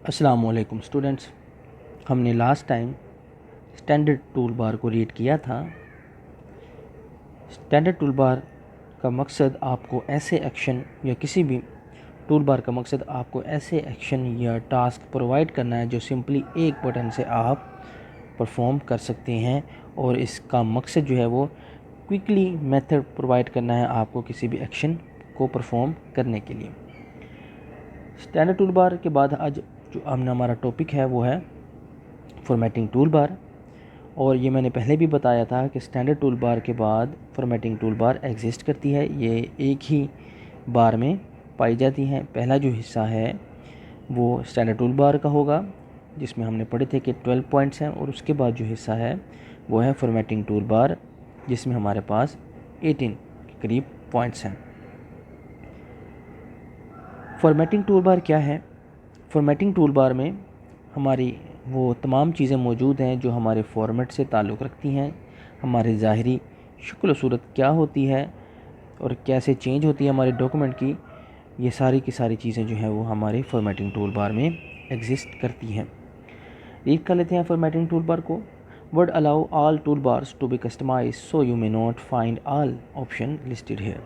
अस्सलामुअलैकुम स्टूडेंट्स। हमने last time standard tool bar को रीड किया था। स्टैंडर्ड टूल बार का मकसद आपको ऐसे एक्शन या किसी भी टूल बार का मकसद आपको ऐसे एक्शन या टास्क प्रोवाइड करना है जो सिंपली एक बटन से आप परफॉर्म कर सकते हैं, और इसका मकसद जो है वो क्विकली मेथड प्रोवाइड करना है आपको किसी भी एक्शन को परफॉर्म करने के लिए। स्टैंडर्ड टूल बार के बाद आज जो हमारा टॉपिक है वो है फॉर्मेटिंग टूल बार। और ये मैंने पहले भी बताया था कि स्टैंडर्ड टूल बार के बाद फॉर्मेटिंग टूल बार एग्जिस्ट करती है। ये एक ही बार में पाई जाती हैं। पहला जो हिस्सा है वो स्टैंडर्ड टूल बार का होगा, जिसमें हमने पढ़े थे कि 12 पॉइंट्स हैं, और उसके बाद जो हिस्सा है वो है फॉर्मेटिंग टूल बार, जिसमें हमारे पास 18 के करीब पॉइंट्स हैं। फॉर्मेटिंग टूल बार क्या है? फॉर्मेटिंग टूल बार में हमारी वो तमाम चीज़ें मौजूद हैं जो हमारे फॉर्मेट से ताल्लुक़ रखती हैं। हमारी ज़ाहिरी शक्ल व सूरत क्या होती है और कैसे चेंज होती है हमारे डॉक्यूमेंट की, ये सारी की सारी चीज़ें जो हैं वो हमारे फॉर्मेटिंग टूल बार में एग्जिस्ट करती हैं। रीड कर लेते हैं फॉर्मेटिंग टूल बार को। Word allow all tool bars to be customize so you may not find all option listed here.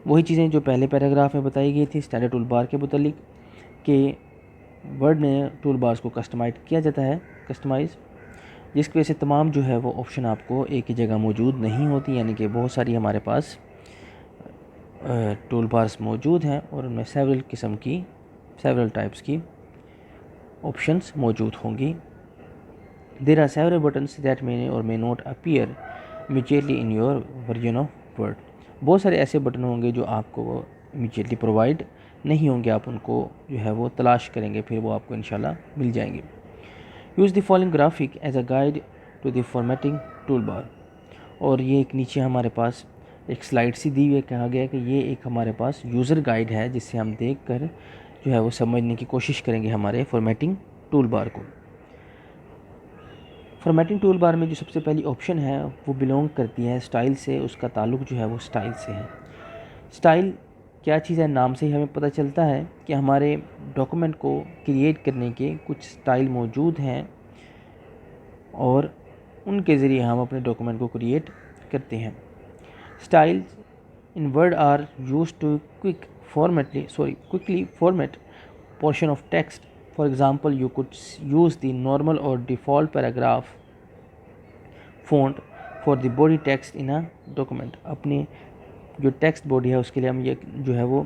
वही चीज़ें जो पहले पैराग्राफ में बताई गई थी स्टैंडर्ड टूल बार के मुतालिक, कि वर्ड में टूल बार्स को कस्टमाइज किया जाता है, कस्टमाइज़, जिसकी वजह से तमाम जो है वो ऑप्शन आपको एक ही जगह मौजूद नहीं होती, यानी कि बहुत सारी हमारे पास टूल बार्स मौजूद हैं और उनमें सेवरल टाइप्स की ऑप्शंस मौजूद होंगी। There are several buttons that may or may not appear immediately in your version of Word. बहुत सारे ऐसे बटन होंगे जो आपको इमीडिएटली प्रोवाइड नहीं होंगे, आप उनको जो है वो तलाश करेंगे, फिर वो आपको इंशाल्लाह मिल जाएंगे। Use the following graphic as a guide to the formatting tool bar. और ये एक नीचे हमारे पास एक स्लाइड सी दी हुई है, कहा गया कि ये एक हमारे पास यूज़र गाइड है, जिससे हम देख कर जो है वो समझने की कोशिश करेंगे हमारे फॉर्मेटिंग टूल बार को। फॉर्मेटिंग टूल बार में जो सबसे पहली ऑप्शन है वो बिलोंग करती है स्टाइल से, उसका ताल्लुक़ जो है वो स्टाइल से है। स्टाइल क्या चीज़ है? नाम से ही हमें पता चलता है कि हमारे डॉक्यूमेंट को क्रिएट करने के कुछ स्टाइल मौजूद हैं और उनके ज़रिए हम अपने डॉक्यूमेंट को क्रिएट करते हैं। Styles in Word are used to quickly format portion of text. For example, you could use the normal or default paragraph font for the body text in a document. अपने जो text body है उसके लिए हम ये जो है वो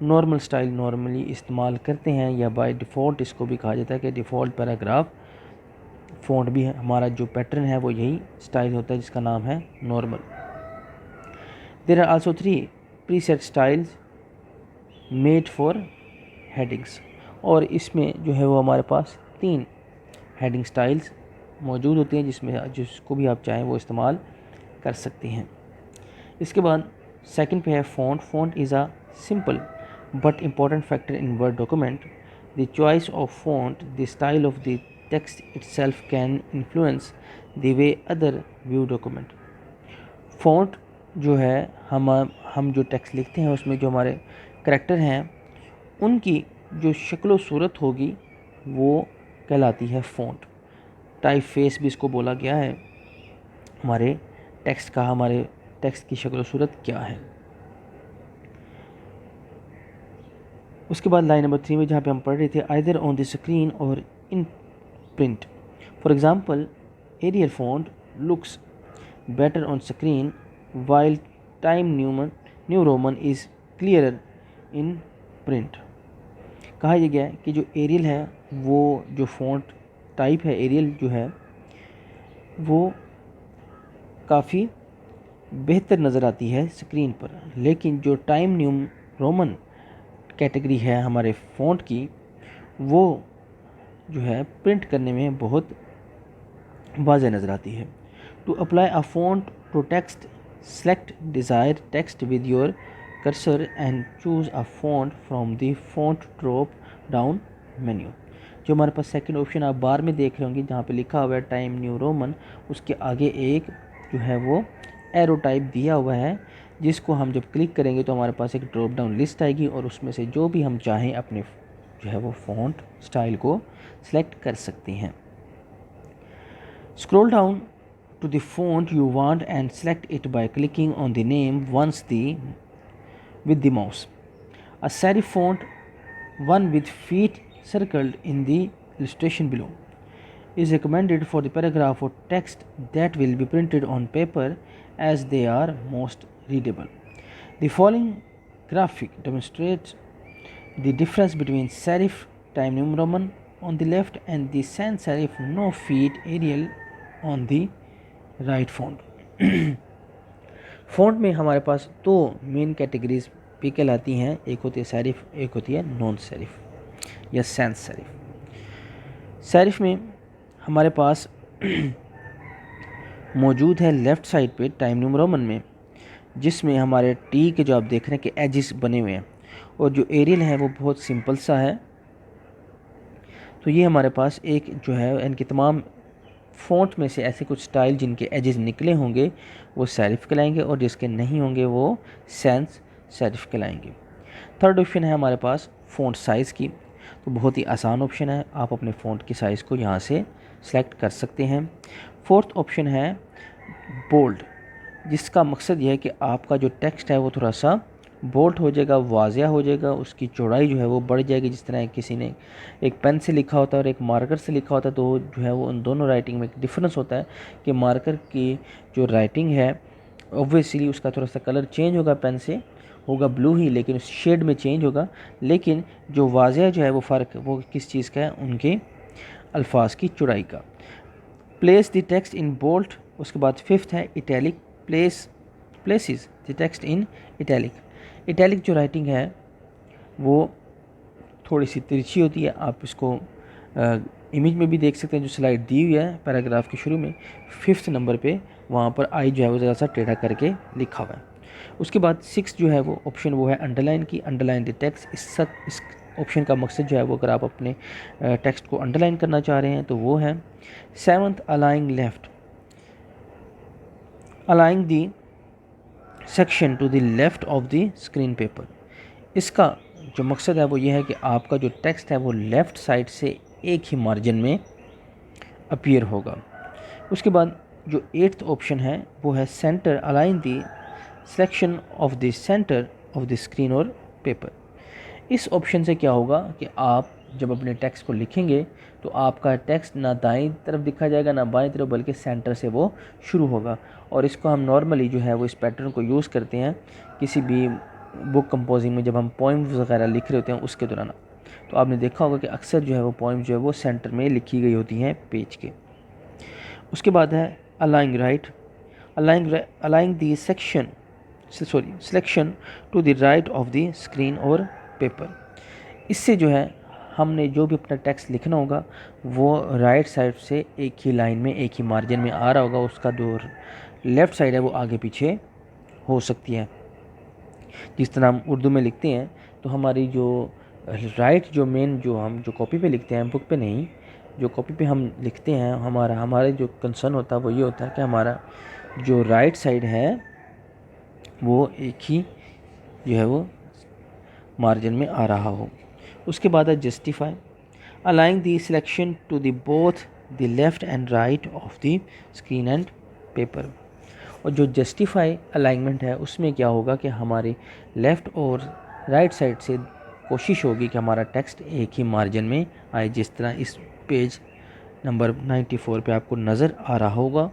नॉर्मल स्टाइल नॉर्मली इस्तेमाल करते हैं, या बाय डिफ़ॉल्ट इसको भी कहा जाता है कि डिफ़ॉल्ट पैराग्राफ फ़ॉन्ट भी है। हमारा जो पैटर्न है वो यही स्टाइल होता है, जिसका नाम है normal. There are also 3 preset styles made for headings. और इसमें जो है वो हमारे पास 3 हेडिंग स्टाइल्स मौजूद होती हैं, जिसको भी आप चाहें वो इस्तेमाल कर सकते हैं। इसके बाद सेकंड पे है font. Font is a simple but important factor in word document. The choice of font, the style of the text itself can influence the way other view document. Font जो है हम जो टेक्स्ट लिखते हैं उसमें जो हमारे करैक्टर हैं उनकी जो शक्ल व सूरत होगी वो कहलाती है फ़ॉन्ट। टाइप फेस भी इसको बोला गया है। हमारे टेक्स्ट की शक्ल व सूरत क्या है। उसके बाद लाइन नंबर 3 में जहाँ पे हम पढ़ रहे थे, आइदर ऑन द स्क्रीन और in print. For example, Arial font looks better on screen while Times New Roman is clearer in print. कहा यह गया है कि जो एरियल है वो जो फॉन्ट टाइप है एरियल जो है वो काफ़ी बेहतर नज़र आती है स्क्रीन पर, लेकिन जो टाइम न्यू रोमन कैटेगरी है हमारे फ़ॉन्ट की वो जो है प्रिंट करने में बहुत वाज़ेह नज़र आती है। To apply a font to text, select desire text with your cursor and choose a font from the font drop down menu. जो हमारे पास सेकंड ऑप्शन आप बार में देख रहे होंगे जहाँ पे लिखा हुआ है टाइम न्यू रोमन, उसके आगे एक जो है वो एरो टाइप दिया हुआ है, जिसको हम जब क्लिक करेंगे तो हमारे पास एक ड्रॉप डाउन लिस्ट आएगी और उसमें से जो भी हम चाहें अपने जो है वो फ़ॉन्ट स्टाइल को सिलेक्ट कर सकते हैं। Scroll down to the font you want and select it by clicking on the name with the mouse. A serif font, one with feet circled in the illustration below, is recommended for the paragraph or text that will be printed on paper as they are most readable. The following graphic demonstrates the difference between serif Times New Roman on the left and the sans serif no feet Arial on the right font. Font में हमारे पास दो main categories पे कहलाती हैं, एक होती है serif, एक होती है नॉन सेरिफ या सैंस सेरिफ। सेरिफ में हमारे पास मौजूद है लेफ़्ट साइड पे टाइम न्यू रोमन में, जिसमें हमारे टी के जो आप देख रहे हैं कि एजिस बने हुए हैं, और जो एरियल है वो बहुत सिंपल सा है। तो ये हमारे पास एक जो है इनकी तमाम फ़ॉन्ट में से ऐसे कुछ स्टाइल जिनके एजेस निकले होंगे वो सेरिफ कहलाएंगे, और जिसके नहीं होंगे वो सैंस सेरिफ कहलाएंगे। थर्ड ऑप्शन है हमारे पास फ़ॉन्ट साइज़ की। तो बहुत ही आसान ऑप्शन है, आप अपने फ़ॉन्ट की साइज़ को यहाँ से सेलेक्ट कर सकते हैं। फोर्थ ऑप्शन है बोल्ड, जिसका मकसद यह है कि आपका जो टेक्स्ट है वो थोड़ा सा बोल्ड हो जाएगा, वाज़िया हो जाएगा, उसकी चौड़ाई जो है वो बढ़ जाएगी। जिस तरह किसी ने एक पेन से लिखा होता है और एक मार्कर से लिखा होता है, तो जो है वो उन दोनों राइटिंग में एक डिफरेंस होता है कि मार्कर की जो राइटिंग है ऑब्वियसली उसका थोड़ा सा कलर चेंज होगा, पेन से होगा ब्लू ही, लेकिन उस शेड में चेंज होगा। लेकिन जो वाज़िया जो है वो फ़र्क वो किस चीज़ का है, उनके अल्फाज की चौड़ाई का। Place the text in bold. उसके बाद फिफ्थ है italic. Places the text in italic. Italic जो राइटिंग है वो थोड़ी सी तिरछी होती है, आप इसको इमेज में भी देख सकते हैं, जो स्लाइड दी हुई है पैराग्राफ के शुरू में 5th नंबर पे, वहाँ पर आई जो है वो ज़रा सा टेढ़ा करके लिखा हुआ है। उसके बाद 6 जो है वो ऑप्शन वो है अंडरलाइन की। Underline the text. इस ऑप्शन का मकसद जो है वो अगर आप अपने टेक्स्ट को अंडरलाइन करना चाह रहे हैं तो वो है। 7th अलाइंग लेफ़्ट। अलाइंग the section to the left of the screen paper. इसका जो मकसद है वो ये है कि आपका जो टेक्स्ट है वो लेफ़्ट साइड से एक ही मार्जिन में अपीयर होगा। उसके बाद जो 8th ऑप्शन है वो है centre. Align the selection of the centre of the screen or paper. इस ऑप्शन से क्या होगा कि आप जब अपने टेक्स्ट को लिखेंगे तो आपका टेक्स्ट ना दाईं तरफ दिखा जाएगा ना बाईं तरफ, बल्कि सेंटर से वो शुरू होगा। और इसको हम नॉर्मली जो है वो इस पैटर्न को यूज़ करते हैं किसी भी बुक कंपोजिंग में, जब हम पोइम्स वगैरह लिख रहे होते हैं उसके दौरान। तो आपने देखा होगा कि अक्सर जो है वो पोइम जो है वो सेंटर में लिखी गई होती हैं पेज के। उसके बाद है अलाइंग राइट। अलाइंग the selection to the right of the screen or paper. इससे जो है हमने जो भी अपना टेक्स्ट लिखना होगा वो राइट साइड से एक ही लाइन में एक ही मार्जिन में आ रहा होगा, उसका जो लेफ़्ट साइड है वो आगे पीछे हो सकती है। जिस तरह हम उर्दू में लिखते हैं तो हमारी जो राइट जो मेन जो हम जो कॉपी पे लिखते हैं, बुक पे नहीं, जो कॉपी पे हम लिखते हैं, हमारे जो कंसर्न होता है वो ये होता है कि हमारा जो राइट साइड है वो एक ही जो है वो मार्जिन में आ रहा हो। उसके बाद है जस्टिफाई। अलाइंग the selection to the both the left and right of the screen and paper. और जो जस्टिफाई अलाइनमेंट है उसमें क्या होगा कि हमारी लेफ़्ट और राइट साइड से कोशिश होगी कि हमारा टेक्स्ट एक ही मार्जिन में आए, जिस तरह इस पेज नंबर 94 पे आपको नज़र आ रहा होगा।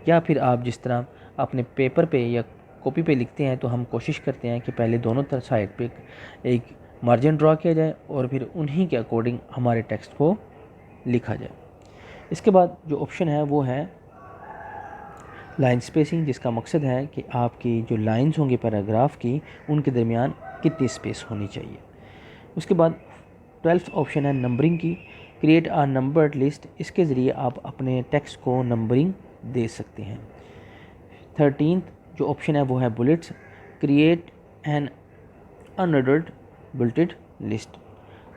या फिर आप जिस तरह अपने पेपर पे या कॉपी पे लिखते हैं तो हम कोशिश करते हैं कि पहले दोनों तरफ साइड पे एक मार्जिन ड्रॉ किया जाए और फिर उन्हीं के अकॉर्डिंग हमारे टेक्स्ट को लिखा जाए। इसके बाद जो ऑप्शन है वो है लाइन स्पेसिंग, जिसका मकसद है कि आपकी जो लाइंस होंगी पैराग्राफ की उनके दरमियान कितनी स्पेस होनी चाहिए। उसके बाद 12th ऑप्शन है नंबरिंग की। Create a numbered list. इसके ज़रिए आप अपने टेक्स्ट को नंबरिंग दे सकते हैं। 13th जो ऑप्शन है वो है bullets. Create an unordered bulleted list.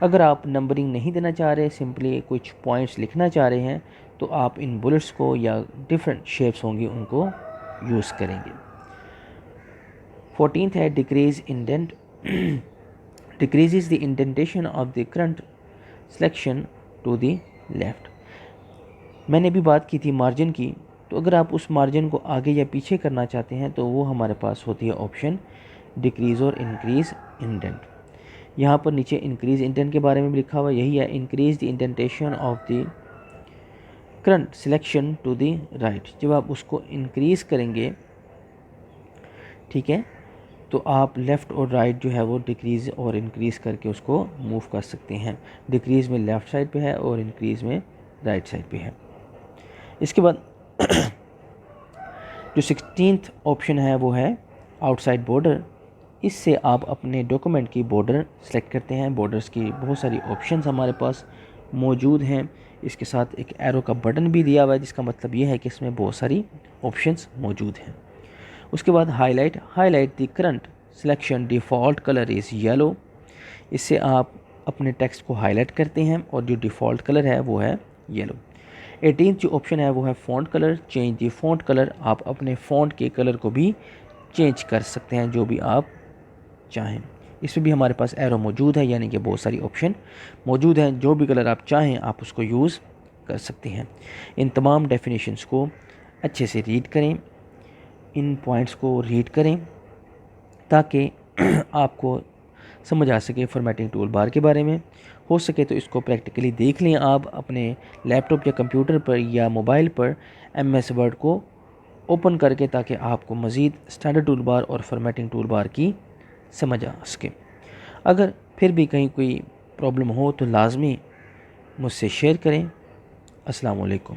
अगर आप नंबरिंग नहीं देना चाह रहे, सिंपली कुछ पॉइंट्स लिखना चाह रहे हैं, तो आप इन बुलेट्स को या डिफरेंट शेप्स होंगी उनको यूज़ करेंगे। 14th है decrease indent. Decreases the indentation of the current selection to the left. मैंने भी बात की थी मार्जिन की, तो अगर आप उस मार्जिन को आगे या पीछे करना चाहते हैं तो वो हमारे पास होती है ऑप्शन डिक्रीज़ और इंक्रीज़ इंडेंट। यहाँ पर नीचे इंक्रीज़ इंडेंट के बारे में भी लिखा हुआ यही है, increase the indentation of the current selection to the right. जब आप उसको इंक्रीज़ करेंगे, ठीक है, तो आप लेफ़्ट और राइट जो है वो डिक्रीज़ और इंक्रीज़ करके उसको मूव कर सकते हैं। डिक्रीज़ में लेफ़्ट साइड पे है और इंक्रीज़ में राइट साइड पे है। इसके बाद जो 16th ऑप्शन है वो है आउटसाइड बॉर्डर। इससे आप अपने डॉक्यूमेंट की बॉर्डर सेलेक्ट करते हैं। बॉर्डर्स की बहुत सारी ऑप्शंस हमारे पास मौजूद हैं। इसके साथ एक एरो का बटन भी दिया हुआ है, जिसका मतलब ये है कि इसमें बहुत सारी ऑप्शंस मौजूद हैं। उसके बाद highlight the current selection default colour is yellow. इससे आप अपने टेक्स्ट को हाईलाइट करते हैं और जो डिफ़ॉल्ट कलर है वो है येलो। 18th जो ऑप्शन है वो है font colour, change the font colour. आप अपने फ़ॉन्ट के कलर को भी चेंज कर सकते हैं जो भी आप चाहें। इसमें भी हमारे पास एरो मौजूद है, यानी कि बहुत सारी ऑप्शन मौजूद हैं। जो भी कलर आप चाहें आप उसको यूज़ कर सकते हैं। इन तमाम डेफिनेशंस को अच्छे से रीड करें, इन पॉइंट्स को रीड करें ताकि आपको समझ आ सके फॉर्मेटिंग टूल बार के बारे में। हो सके तो इसको प्रैक्टिकली देख लें आप अपने लैपटॉप या कंप्यूटर पर या मोबाइल पर MS वर्ड को ओपन करके, ताकि आपको मज़ीद स्टैंडर्ड टूल बार और फॉर्मेटिंग टूल बार की समझ आ सके। अगर फिर भी कहीं कोई प्रॉब्लम हो तो लाजमी मुझसे शेयर करें। अस्सलाम वालेकुम।